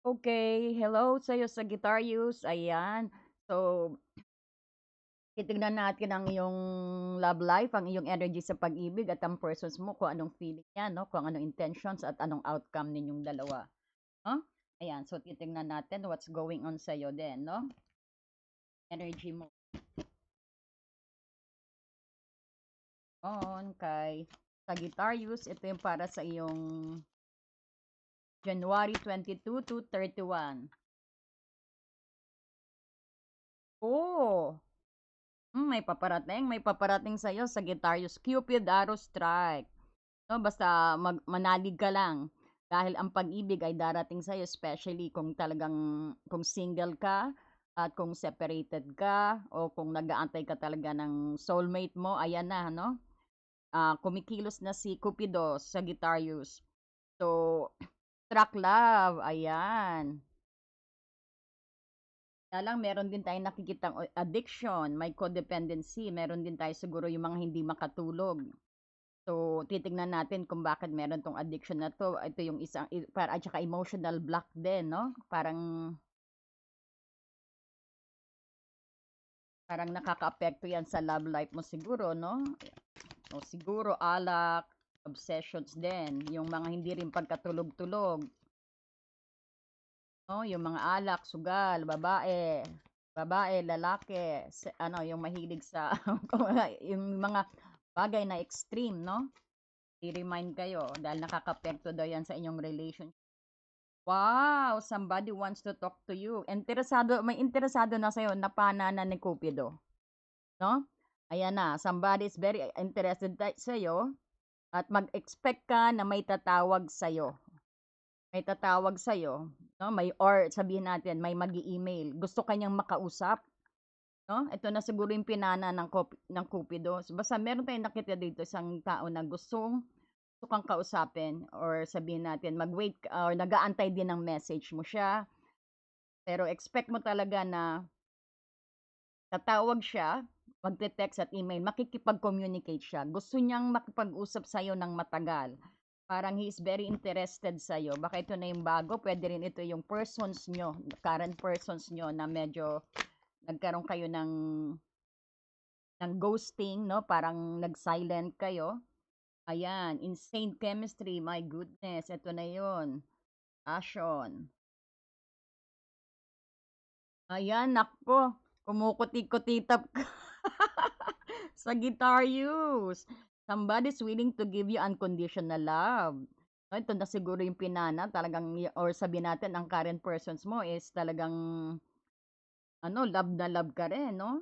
Okay, hello sa'yo Sagittarius, ayan. So, titignan natin ang iyong love life, ang iyong energy sa pag-ibig at ang persons mo, kung anong feeling niya, no? Kung anong intentions at anong outcome ninyong dalawa. No? Ayan, so titignan natin what's going on sa'yo din, no? Energy mo on kay Sagittarius, ito yung para sa iyong January 22 to 31. Oh, may paparating sa'yo, Sagittarius. Cupid Arrow Strike. No, basta manalig ka lang. Dahil ang pag-ibig ay darating sa'yo, especially kung talagang, kung single ka, at kung separated ka, o kung nag-aantay ka talaga ng soulmate mo, ayan na, no? Kumikilos na si Cupido, Sagittarius. So, track love, ayan. Kaya lang, meron din tayong nakikitang addiction, may codependency, meron din tayo siguro yung mga hindi makatulog. So, titignan natin kung bakit meron 'tong addiction na 'to. Ito yung isang para at saka emotional block din, 'no? Parang nakakaapekto 'yan sa love life mo siguro, 'no? O siguro alak, obsessions din, yung mga hindi rin pagkatulog-tulog, 'no? Yung mga alak, sugal, babae, babae, lalaki, ano, yung mahilig sa yung mga bagay na extreme, 'no? I-remind kayo dahil nakakaapekto daw 'yan sa inyong relationship. Wow, somebody wants to talk to you. May interesado na sa'yo na panana ni Cupido, no? Ayan na, somebody is very interested sa'yo at mag-expect ka na may tatawag sa'yo. May tatawag sa'yo, no? Or sabihin natin, may mag-email. Gusto kanyang makausap, no? Ito na siguro yung pinana ng Cupido. Basta meron tayong nakita dito isang tao na gusto kang kausapin or sabihin natin mag-wait or nag-aantay din ng message mo siya. Pero expect mo talaga na tatawag siya, magte-text at email, makikipag-communicate siya. Gusto niyang makipag-usap sa'yo ng matagal. Parang he is very interested sa'yo. Baka ito na yung bago, pwede rin ito yung persons nyo, current persons nyo na medyo nagkaroon kayo ng ghosting, no? Parang nag-silent kayo. Ayan, insane chemistry, my goodness, ito na yon. Passion. Ayan, nakpo. Kumukuti-kutitap ka. Sagittarius. Somebody's willing to give you unconditional love. No, ito na siguro yung pinana, talagang, or sabihin natin, ang current persons mo is talagang, ano, love na love ka rin, no?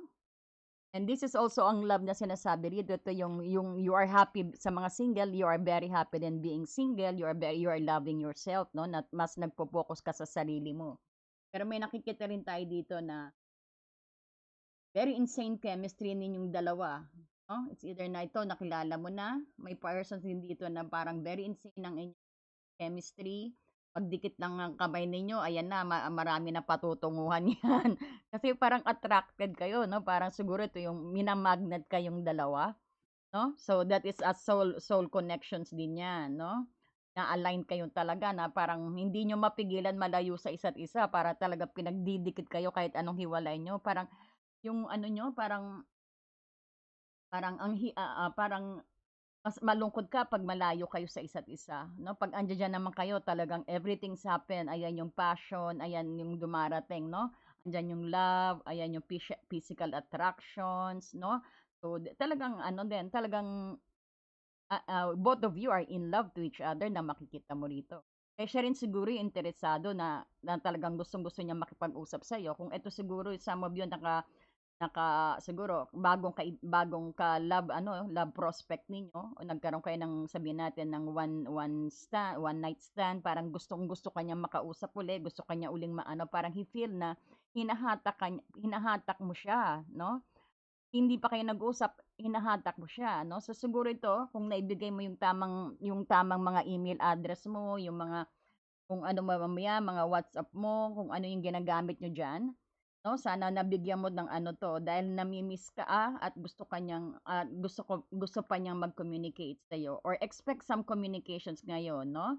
And this is also ang love na sinasabi rito. Ito yung you are happy sa mga single, you are very happy in being single, you are loving yourself, no? Na mas nagpo-focus ka sa sarili mo. Pero may nakikita rin tayo dito na very insane chemistry ninyong dalawa. No? It's either na ito, nakilala mo na, may persons din dito na parang very insane ang inyong chemistry. Pagdikit lang ng kamay ninyo, ayan na, marami na patutunguhan yan. Kasi parang attracted kayo, no? Parang siguro ito yung minamagnet kayong dalawa, no? So that is a soul connections din yan, no? Na-align kayo talaga na parang hindi nyo mapigilan malayo sa isa't isa para talaga pinagdidikit kayo kahit anong hiwalay nyo. Parang yung ano nyo, parang parang parang mas malungkot ka 'pag malayo kayo sa isa't isa, 'no? 'Pag andiya-diyan naman kayo talagang everything's happen, ayan yung passion, ayan yung dumarating, 'no? Andiyan yung love, ayan yung physical attractions, 'no? So, talagang ano din, talagang both of you are in love to each other na makikita mo rito. Eh, siya rin siguro yung interesado na talagang gustong-gusto niyang makipag-usap sa'yo. Kung ito siguro some of you siguro bagong ka-love ano, love prospect ninyo o nagkaroon kayo ng sabihin natin ng one night stand, parang gustong-gusto ka niyang makausap uli, gusto ka niya uling maano, parang he feel na hinahatak mo siya, 'no? Hindi pa kayo nag-usap, hinahatak mo siya, 'no? So siguro ito, kung naibigay mo yung tamang mga email address mo, yung mga kung ano mamaya, mga WhatsApp mo, kung ano yung ginagamit niyo diyan, 'no? Sana nabigyan mo ng ano 'to dahil nami-miss ka, at gusto pa niyang mag-communicate sa'yo or expect some communications ngayon, 'no?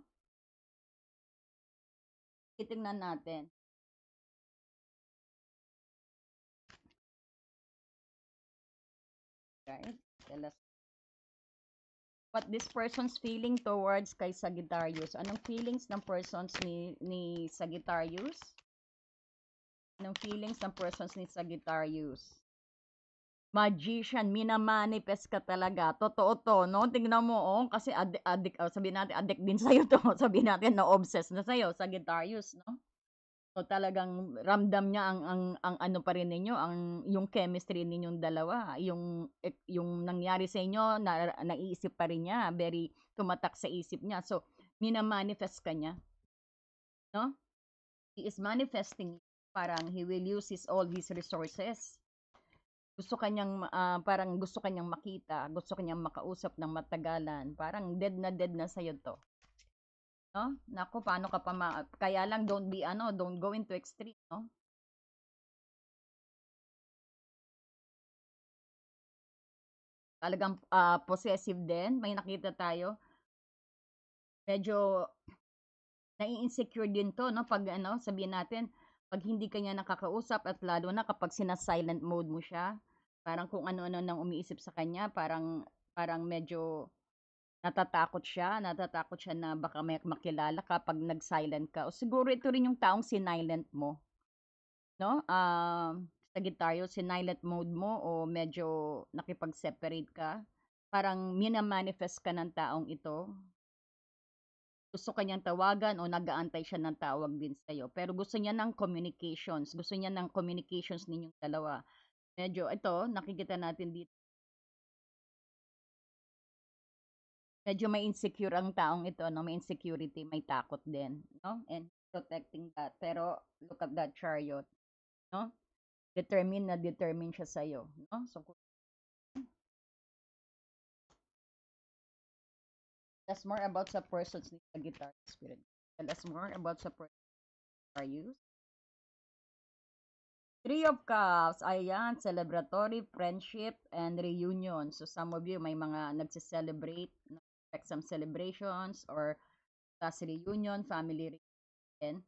Titingnan natin. Right? Tell us what this person's feeling towards kay Sagittarius. Anong feelings ng persons ni Sagittarius? Anong feelings ng persons ni Sagittarius? Magician, minamanifest ka talaga. Totoo to, no? Tingnan mo, oh, kasi sabihin natin, addict din sa'yo to. Sabihin natin, na-obsess na sa'yo, Sagittarius, no? So talagang ramdam niya ang ano pa rin ninyo, yung chemistry ninyong dalawa, yung nangyari sa inyo, naiisip pa rin niya, very tumatak sa isip niya. So mina-manifest ka niya, no? He is manifesting, parang he will use all his resources. Gusto kanyang parang gusto kanyang makita, gusto kanyang makausap ng matagalan. Parang dead na sa'yo to. No? Naku, paano ka pa kaya lang don't go into extreme, no? Talagang possessive din. May nakita tayo. Medyo nai-insecure din to, no? Pag ano, sabihin natin, pag hindi kanya nakakausap at lalo na kapag sina-silent mode mo siya, parang kung ano-ano nang umiisip sa kanya, parang medyo natatakot siya na baka may makilala ka pag nag-silent ka. O siguro ito rin yung taong sinilent mo, no? Sagittarius, sinilent mode mo o medyo nakipag-separate ka. Parang mina-manifest ka ng taong ito. Gusto kanyang tawagan o nag-aantay siya ng tawag din sa'yo. Pero gusto niya ng communications. Gusto niya ng communications ninyong dalawa. Medyo ito, nakikita natin dito. Medyo may insecure ang taong ito, no? May insecurity, may takot din, no? And protecting that. Pero look at that chariot, no? Determined siya sa'yo, no? So, that's more about sa persons ni sa guitar spirit. Tell us more about sa persons are you. Three of Cups, ayan, celebratory, friendship, and reunion. So some of you may mga nagse-celebrate, like some celebrations or class reunion, family reunion.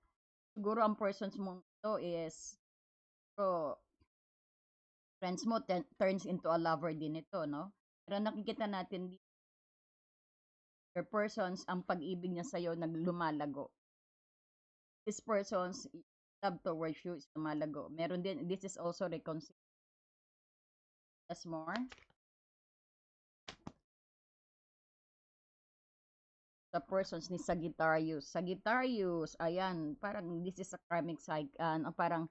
Siguro ang persons mo ito is, so, friends mo turns into a lover din ito, no? Pero nakikita natin dito, your persons, ang pag-ibig niya sa'yo naglumalago. This person's love towards you is lumalago. Meron din, this is also reconciliation. That's more. Sa persons ni Sagittarius. Sagittarius, ayan, parang this is a karmic cycle, parang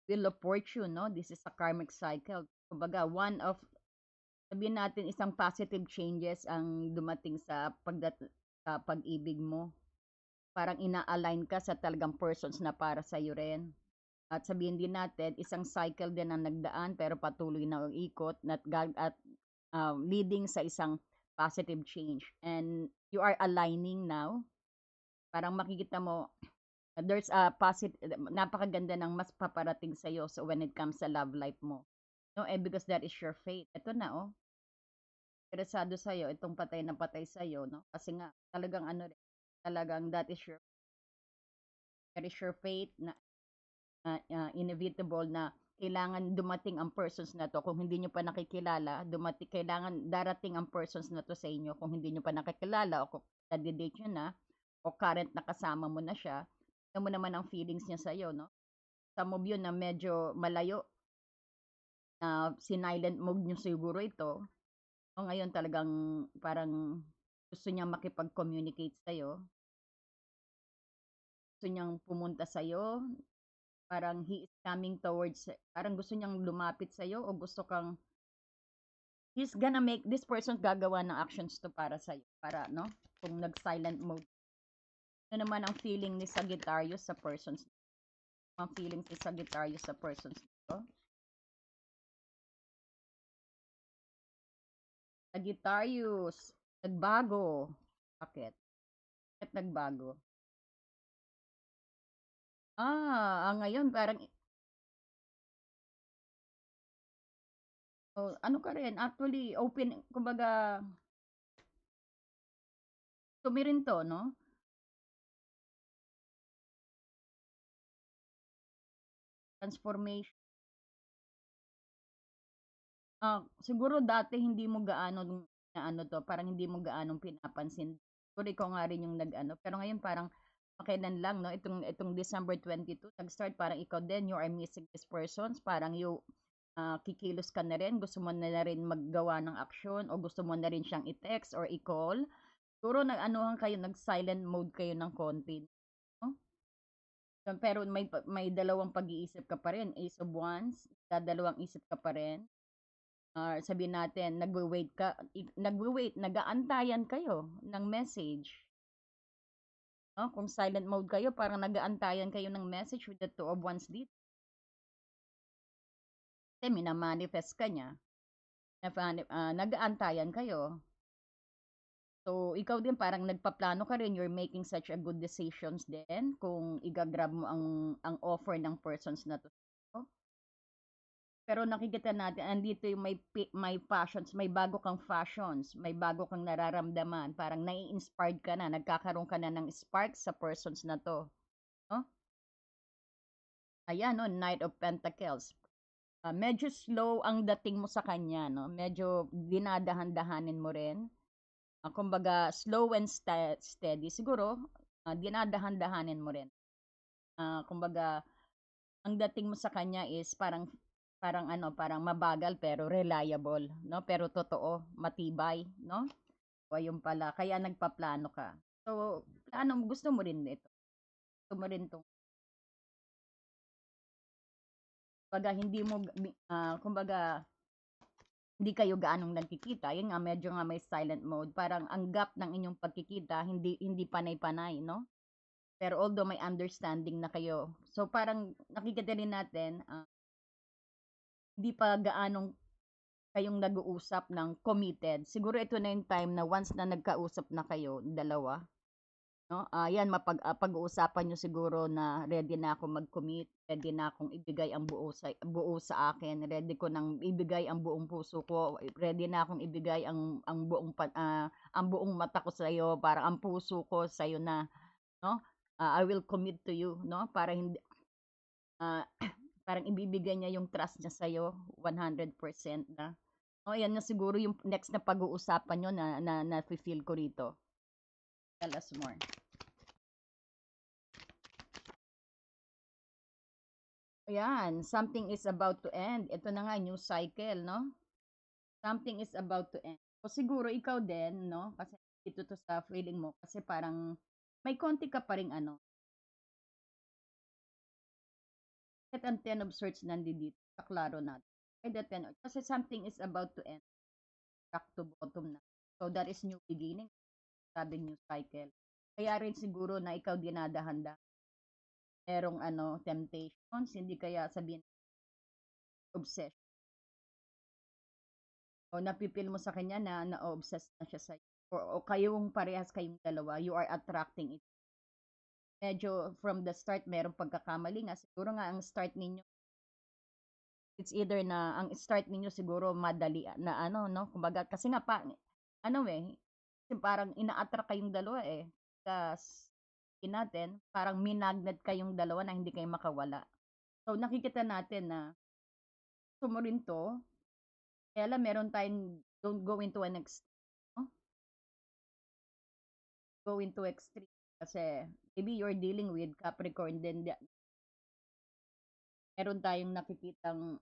wheel of fortune, no? This is a karmic cycle. Kumbaga, one of, sabihin natin, isang positive changes ang dumating sa sa pag-ibig mo. Parang ina-align ka sa talagang persons na para sa iyo rin. At sabihin din natin, isang cycle din ang nagdaan pero patuloy na ikot at leading sa isang positive change. And you are aligning now. Parang makikita mo, there's a positive, napakaganda ng mas paparating sa iyo so when it comes sa love life mo. No, because that is your fate. Ito na, oh. Interesado sa iyo itong patay na patay sa iyo, no? Kasi nga talagang ano rin, talagang that is your fate na inevitable na kailangan dumating ang persons na to. Kung hindi nyo pa nakikilala, kailangan darating ang persons na to sa inyo. Kung hindi nyo pa nakikilala o kung date nyo na o current na kasama mo na siya, alam mo naman ang feelings niya sa iyo, no? Some of you na medyo malayo, sinilent mode nyo siguro ito. O ngayon talagang parang gusto niyang makipag-communicate sa'yo. Gusto niyang pumunta sa'yo, parang he is coming towards, parang gusto niyang lumapit sa'yo o gusto kang, he's gonna make, this person gagawa ng actions to para sa'yo. Para, no? Kung nag-silent mode. Ano naman ang feeling ni Sagittarius sa persons? Ang feelings ni Sagittarius sa persons nito? Sagittarius, nagbago. Bakit? Bakit nagbago? Ngayon parang, oh, ano ka rin, actually, open, kumbaga, tumirin to, no? transformation. Siguro dati hindi mo gaano na ano 'to, parang hindi mo gaanong pinapansin. Siguro ikaw nga rin yung nag-ano, pero ngayon parang makailan lang 'no, itong December 22 nag-start parang ikaw din, you are missing these persons, parang kikilos ka na rin, gusto mo na rin maggawa ng aksyon o gusto mo na rin siyang i-text or i-call. Siguro nag-anuhan kayo, nag-silent mode kayo ng konti, 'no? Pero may dalawang pag-iisip ka pa rin, Ace of Wands, dadalawang isip ka pa rin. Sabihin natin nagwe-wait, nag-aantayan kayo ng message, 'no? Kung silent mode kayo parang nag-aantayan kayo ng message with the Two of Wands dito, kasi mina-manifest ka niya, nag-aantayan kayo. So, ikaw din parang nagpaplano ka rin, you're making such a good decisions din kung iga-grab mo ang offer ng persons na 'to. Pero nakikita natin andito yung may passions, may bago kang fashions, may bago kang nararamdaman, parang nai-inspired ka na, nagkakaroon ka na ng spark sa persons na 'to, 'no? Ayan 'no, Knight of Pentacles. Medyo slow ang dating mo sa kanya 'no, medyo dinadahan-dahanin mo rin. Kumbaga slow and steady. Siguro, dinadahan-dahanin mo rin. Kumbaga ang dating mo sa kanya is parang parang ano, parang mabagal pero reliable, 'no? Pero totoo, matibay, no? O ayun pala, kaya nagpaplano ka. So, plano mo, gusto mo rin ito. Gusto mo rin 'tong kumbaga hindi mo kumbaga hindi kayo gaanong nagkikita. Yun nga, medyo nga may silent mode. Parang ang gap ng inyong pagkikita, hindi panay-panay, no? Pero although may understanding na kayo. So, parang nakikita rin natin, hindi pa gaanong kayong nag-uusap ng committed. Siguro ito na yung time na once na nagkausap na kayo, dalawa, no? Yan pag-uusapan niyo siguro na ready na ako mag-commit, ready na akong ibigay ang buo sa akin, ready ko nang ibigay ang buong puso ko, ready na akong ibigay ang buong mata ko sa iyo, para ang puso ko sa iyo na, no? I will commit to you, no? Para hindi ah, parang ibibigay niya yung trust niya sa iyo 100% na. Oh, yan na siguro yung next na pag-uusapan nyo na feel ko rito. Tell us more. Ayan, something is about to end. Ito na nga, new cycle, no? Something is about to end. O siguro ikaw din, no? Kasi ito to sa feeling mo. Kasi parang may konti ka pa ring ano. At ang 10 of swords nandito. Kaklaro natin. Ay, the 10 kasi something is about to end. Back to bottom na. So, that is new beginning. Sabi new cycle. Kaya rin siguro na ikaw dinadahanda. Merong ano, temptations, hindi kaya sabihin obsession. O napipil mo sa kanya na na-obsess na siya sa'yo. O kayong parehas kayong dalawa, you are attracting it. Medyo from the start, merong pagkakamali nga. Siguro nga ang start ninyo, it's either na, ang start ninyo siguro madali na ano, no? Kumbaga, kasi nga ano kasi parang ina-attract kayong dalawa eh. Kasi natin, parang minagnet kayong dalawa na hindi kayo makawala. So, nakikita natin na gusto mo rin to, kaya lang meron tayong don't go into an no? Go into extreme kasi maybe you're dealing with Capricorn then meron tayong nakikitang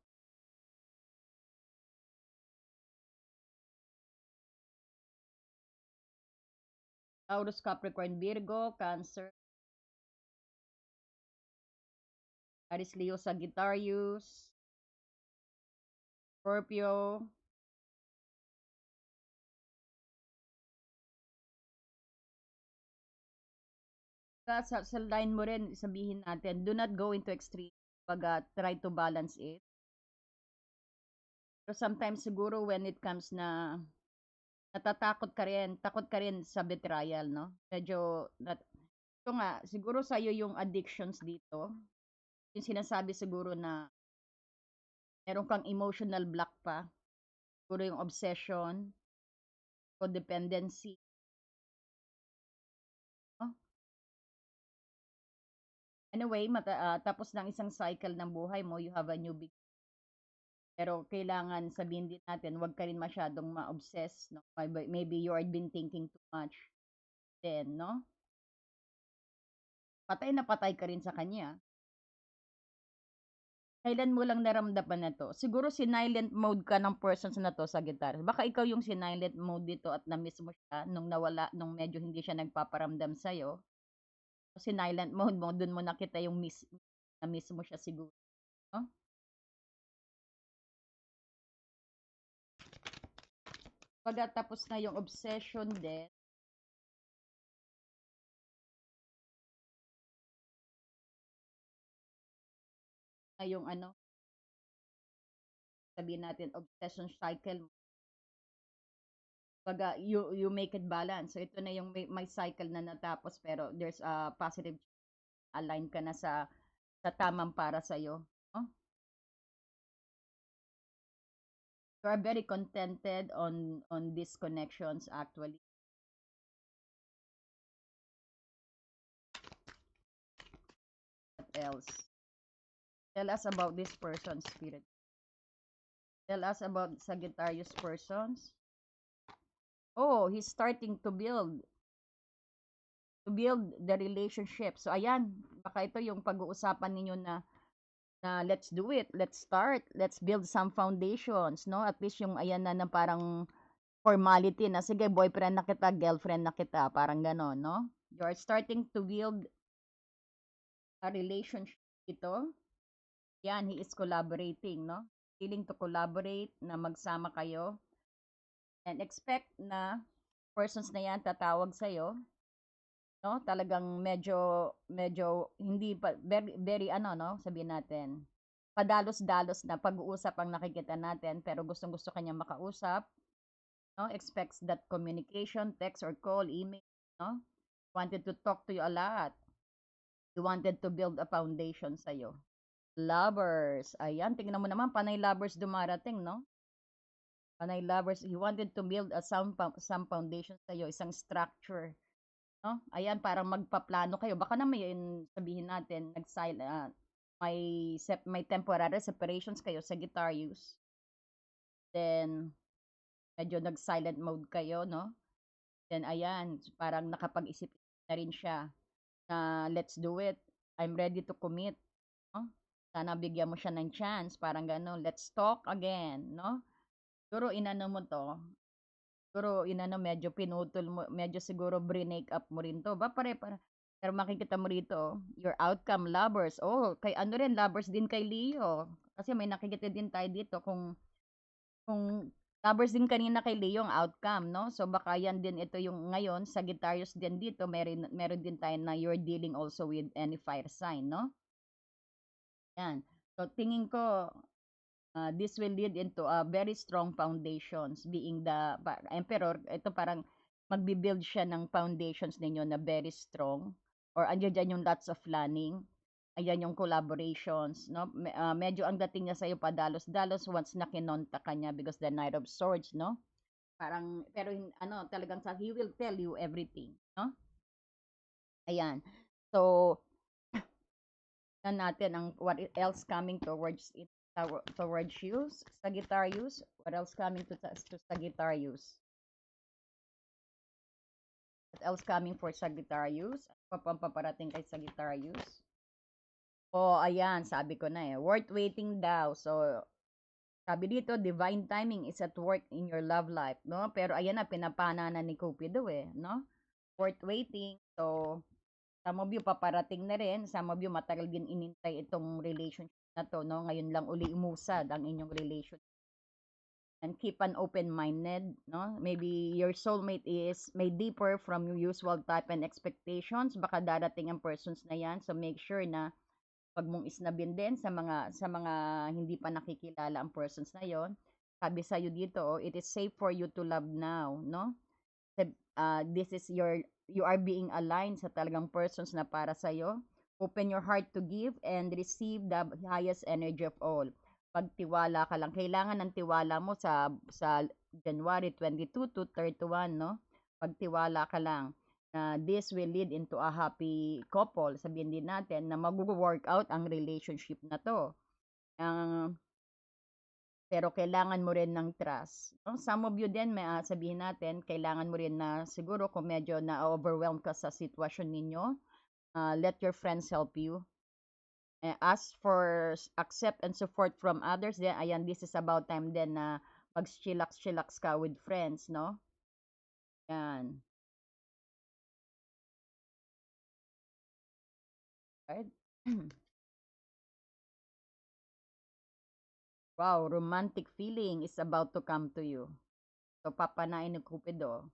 Taurus, Capricorn, Virgo, Cancer, Aries, Leo, Sagittarius, Scorpio. Sa line mo rin, sabihin natin, do not go into extreme. Pag try to balance it. Pero sometimes siguro when it comes na natatakot ka rin, takot ka rin sa betrayal, no? Medyo, ito nga, siguro sa'yo yung addictions dito, yung sinasabi siguro na meron kang emotional block pa, siguro yung obsession, codependency, no? Anyway, tapos ng isang cycle ng buhay mo, you have a new big. Pero kailangan sabihin din natin, wag ka rin masyadong ma-obsess, no? Maybe you are been thinking too much then, no? Patay na patay ka rin sa kanya. Kailan mo lang naramdaman na 'to? Siguro sinilent mode ka ng persons na 'to sa gitara. Baka ikaw yung sinilent mode dito at na-miss mo siya nung nawala, nung medyo hindi siya nagpaparamdam sa'yo. Sinilent mode mo, dun mo nakita yung na-miss mo siya siguro, 'no? Tapos na yung obsession din, na yung ano, sabihin natin obsession cycle, you make it balance. So ito na yung may cycle na natapos pero there's a positive, align ka na sa tamang para sa'yo, 'no? You are very contented on these connections actually. What else? Tell us about this person, spirit. Tell us about Sagittarius persons. Oh, he's starting to build the relationship. So ayan, baka ito yung pag-uusapan ninyo na let's do it, let's start, let's build some foundations, no? At least yung ayan na parang formality na, sige, boyfriend na kita, girlfriend na kita, parang ganon, no? You are starting to build a relationship ito. Yan, he is collaborating, no? Willing to collaborate, na magsama kayo. And expect na persons na yan tatawag sa'yo, no? Talagang medyo hindi pa, very, very ano, no? Sabihin natin, padalos-dalos na pag-uusap ang nakikita natin, pero gustong-gusto kanya makausap, no? Expects that communication, text or call, email, no? Wanted to talk to you a lot. You wanted to build a foundation sa'yo. Lovers. Ayan, tingnan mo naman, panay lovers dumarating, no? Panay lovers. He wanted to build some foundation sa'yo, isang structure, no? Ayan, parang magpaplano kayo. Baka naman yun, sabihin natin, may temporary separations kayo sa guitar use. Then, medyo nag-silent mode kayo, no? Then, ayan, parang nakapag-isip na rin siya na let's do it. I'm ready to commit, no? Sana bigyan mo siya ng chance, parang gano'n. Let's talk again, no? Siguro inano mo 'to, siguro inano, medyo pinutol mo, medyo siguro brinake up mo rin 'to. Pero makikita mo rito, your outcome lovers. Oh, kay ano rin, lovers din kay Leo. Kasi may nakikita din tayo dito kung lovers din kanina kay Leo ang outcome, no? So baka yan din, ito yung ngayon, Sagittarius din dito, meron din tayo na you're dealing also with any fire sign, no? Yan. So tingin ko, this will lead into a very strong foundations, being the emperor. Ito parang magbi-build siya ng foundations ninyo na very strong, or andiyan dyan yung lots of planning, ayan yung collaborations, no? Medyo ang dating niya sa'yo padalos-dalos once na kinonta ka niya, because the Knight of Swords, no? Parang, pero ano, talagang he will tell you everything, no? Ayan. So, natin ang what else coming towards you, Sagittarius. What else coming to Sagittarius? What else coming for Sagittarius? Ano pa pang paparating kay Sagittarius? Oh, ayan, sabi ko na eh. Worth waiting daw. So, sabi dito, divine timing is at work in your love life, no? Pero ayan na, pinapana na ni Cupido eh, no? Worth waiting. So, some of you paparating na rin, some of you matagal din inintay itong relationship na to, no? Ngayon lang uli umusad ang inyong relationship. And keep an open-minded, no? Maybe your soulmate may deeper from your usual type and expectations. Baka darating ang persons na yan. So make sure na pag mong isnabin din sa mga hindi pa nakikilala ang persons na yon. Sabi sa iyo dito, oh, it is safe for you to love now, no? This is you are being aligned sa talagang persons na para sa iyo. Open your heart to give and receive the highest energy of all. Pagtiwala ka lang. Kailangan ng tiwala mo sa January 22 to 31, no? Pagtiwala ka lang. na this will lead into a happy couple. Sabihin din natin na mag-work out ang relationship na 'to. Ang pero kailangan mo rin ng trust, 'no? Some of you din may, sabihin natin kailangan mo rin na siguro kung medyo na-overwhelmed ka sa sitwasyon ninyo, let your friends help you. Ask for accept and support from others. Then ayan, this is about time din na mag-chillax-chillax ka with friends, 'no? Yan. Right? Wow, romantic feeling is about to come to you. So, papanain ni Cupido.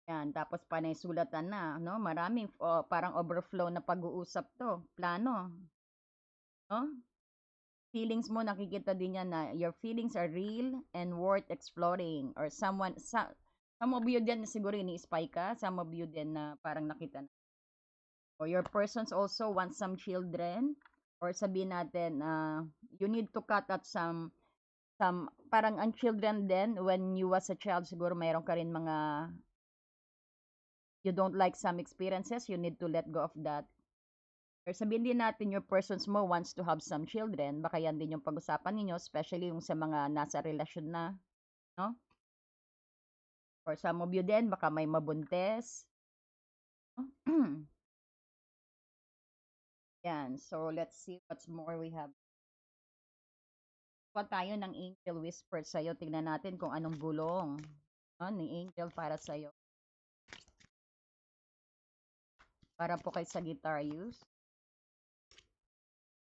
Yan, tapos panay sulatan na, no? Maraming parang overflow na pag-uusap to. Plano, no? Feelings mo, nakikita din yan na your feelings are real and worth exploring. Or some of you din na siguro ini-spy ka, some of you din na parang nakita na. Or your persons also want some children. Or sabihin natin, you need to cut out some, parang ang children din, when you was a child, siguro mayroon ka rin mga, you don't like some experiences, you need to let go of that. Or sabihin din natin your persons mo wants to have some children, baka yan din yung pag-usapan ninyo, especially yung sa mga nasa relasyon na, no? Or some of you din, baka may mabuntis. Yan, so let's see what's more we have. Pa tayo ng Angel Whisper sa'yo, tingnan natin kung anong bulong, no, ni Angel para sa'yo. Para po kay Sagittarius.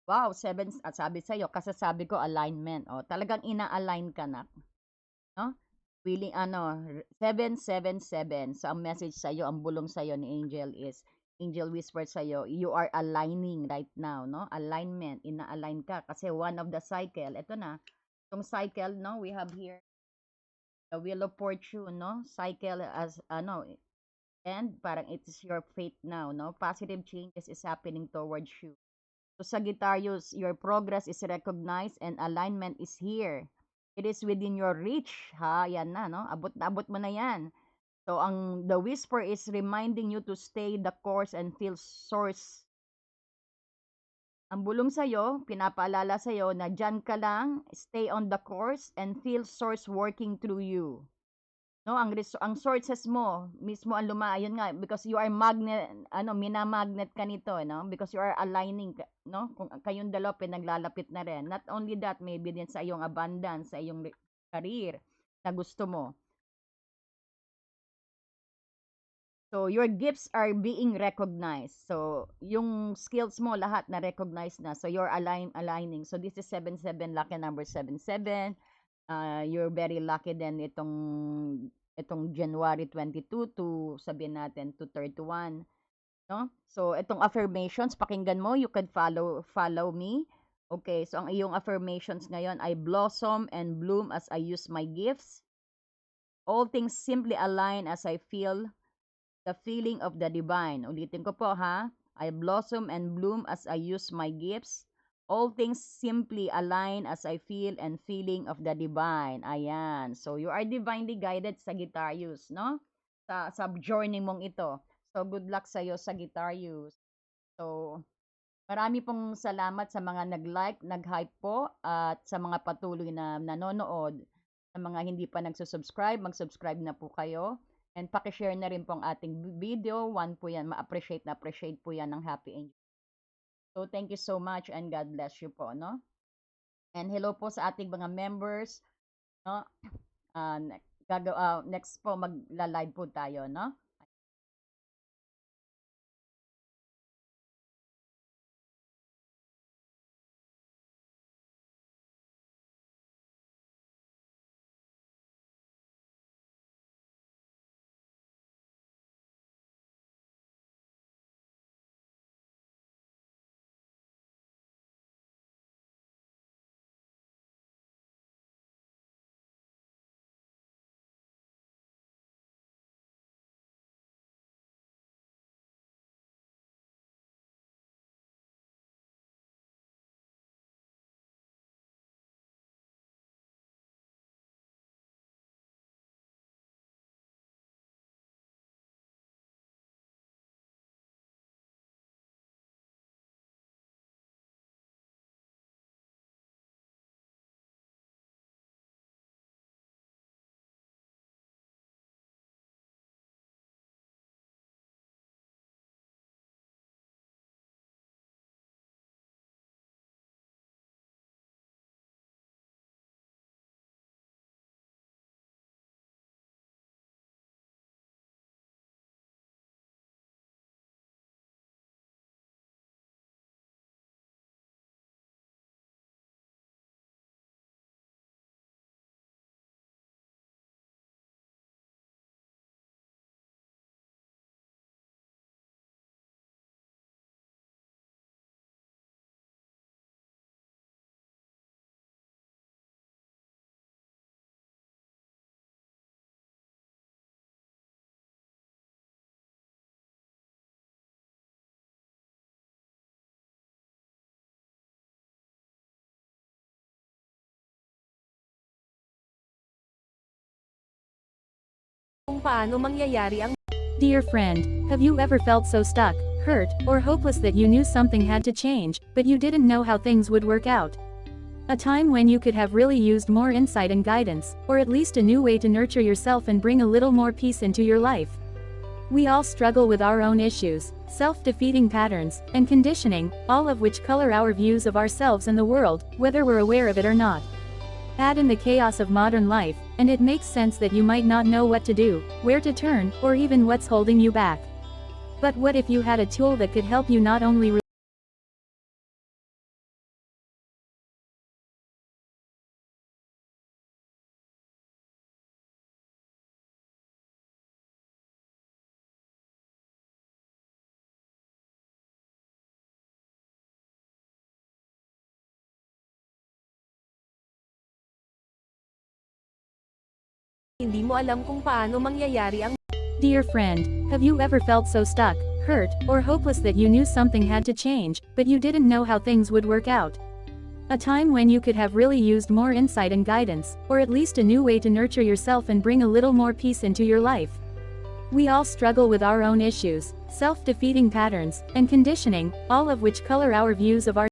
Wow, 7 at sabi sa'yo, kasasabi ko alignment. O, talagang ina-align ka na. No? Willing, 777. So, ang message sa'yo, ang bulong sa'yo ni Angel is, Angel whisper sa'yo, you are aligning right now, no? Alignment, ina-align ka. Kasi one of the cycle, ito na, itong cycle, no, we have here, the Wheel of Fortune, no? Cycle as, and parang it is your fate now, no? Positive changes is happening towards you. So Sagittarius, your progress is recognized and alignment is here. It is within your reach, ha? Yan na, no? Abot na abot mo na yan. So the whisper is reminding you to stay the course and feel source. Ang bulong sa'yo, pinapaalala sa'yo na dyan ka lang, stay on the course and feel source working through you. No, ang sources mo mismo ang ayun nga because you are magnet, minamagnet ka nito, no? Because you are aligning, no? Kung kayong dalawa pinaglalapit na rin. Not only that, maybe din sa iyong abundance, sa iyong career na gusto mo. So, your gifts are being recognized. So, yung skills mo, lahat na recognized na. So, you're aligning. So, this is 77, lucky number 77. You're very lucky din itong January 22 to sabihin natin to 31, no? So, itong affirmations, pakinggan mo, you can follow me. Okay, so ang iyong affirmations ngayon ay blossom and bloom as I use my gifts. All things simply align as I feel the feeling of the divine. Ulitin ko po ha. I blossom and bloom as I use my gifts. All things simply align as I feel and feeling of the divine. Ayan. So, you are divinely guided, Sagittarius, no? Sa journey mong ito. So, good luck sa'yo, Sagittarius. So, marami pong salamat sa mga nag-like, nag-hype po, at sa mga patuloy na nanonood. Sa mga hindi pa nagsusubscribe, mag-subscribe na po kayo. And paki-share na rin po ang ating video. One po yan, ma-appreciate na appreciate po yan ng Happy Angel. So, thank you so much and God bless you po, no? And hello po sa ating mga members, no? Next po, magla-live po tayo, no? kung paano mangyayari ang... Dear friend, have you ever felt so stuck, hurt, or hopeless that you knew something had to change, but you didn't know how things would work out? A time when you could have really used more insight and guidance, or at least a new way to nurture yourself and bring a little more peace into your life. We all struggle with our own issues, self-defeating patterns, and conditioning, all of which color our views of ourselves and the world, whether we're aware of it or not. Add in the chaos of modern life, and it makes sense that you might not know what to do, where to turn, or even what's holding you back. But what if you had a tool that could help you not only hindi mo alam kung paano mangyayari ang... Dear friend, have you ever felt so stuck, hurt, or hopeless that you knew something had to change, but you didn't know how things would work out? A time when you could have really used more insight and guidance, or at least a new way to nurture yourself and bring a little more peace into your life. We all struggle with our own issues, self-defeating patterns, and conditioning, all of which color our views of our...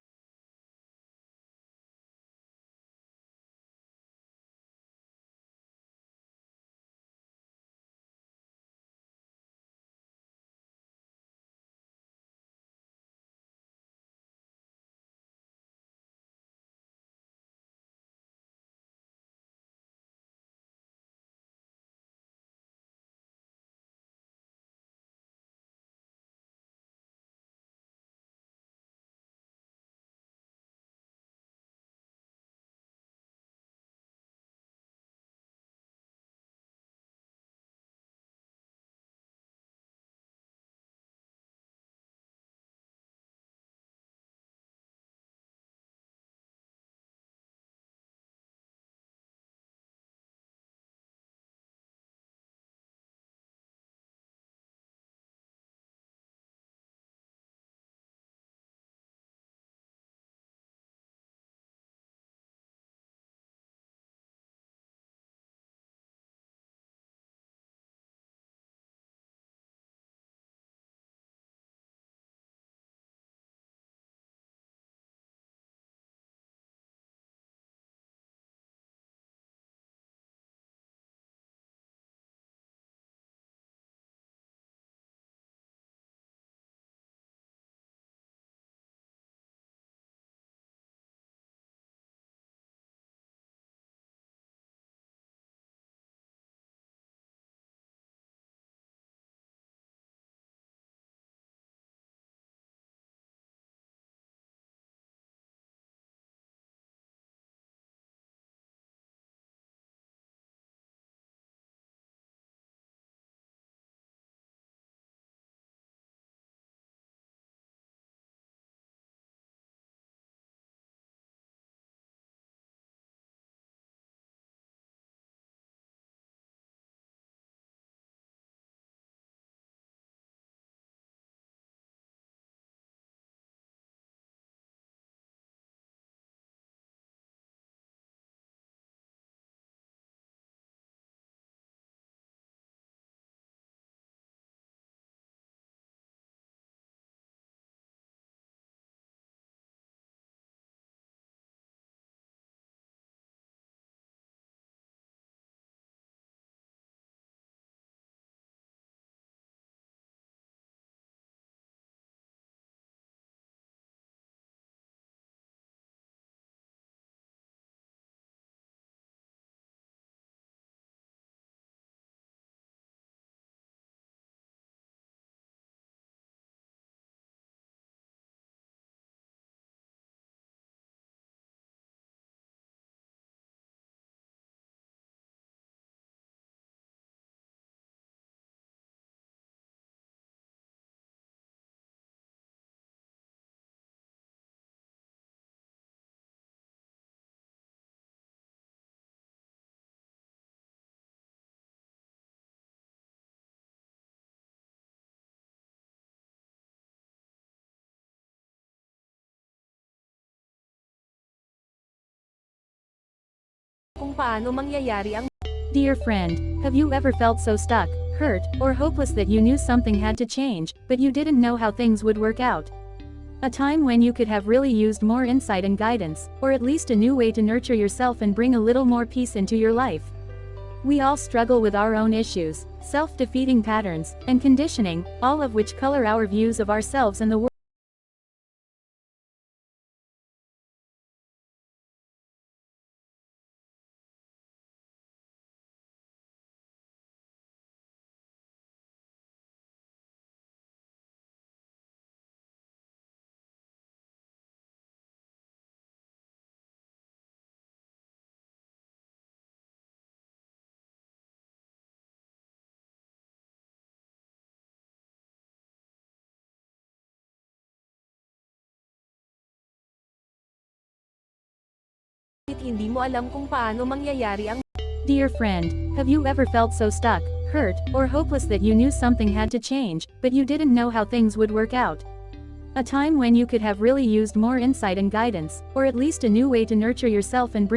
kung paano mangyayari ang... Dear friend, Have you ever felt so stuck, hurt, or hopeless that you knew something had to change, but you didn't know how things would work out? A time when you could have really used more insight and guidance, or at least a new way to nurture yourself and bring a little more peace into your life. We all struggle with our own issues, self-defeating patterns, and conditioning, all of which color our views of ourselves and the world. Hindi mo alam kung paano mangyayari ang Dear friend, have you ever felt so stuck, hurt, or hopeless that you knew something had to change, but you didn't know how things would work out? A time when you could have really used more insight and guidance, or at least a new way to nurture yourself and bring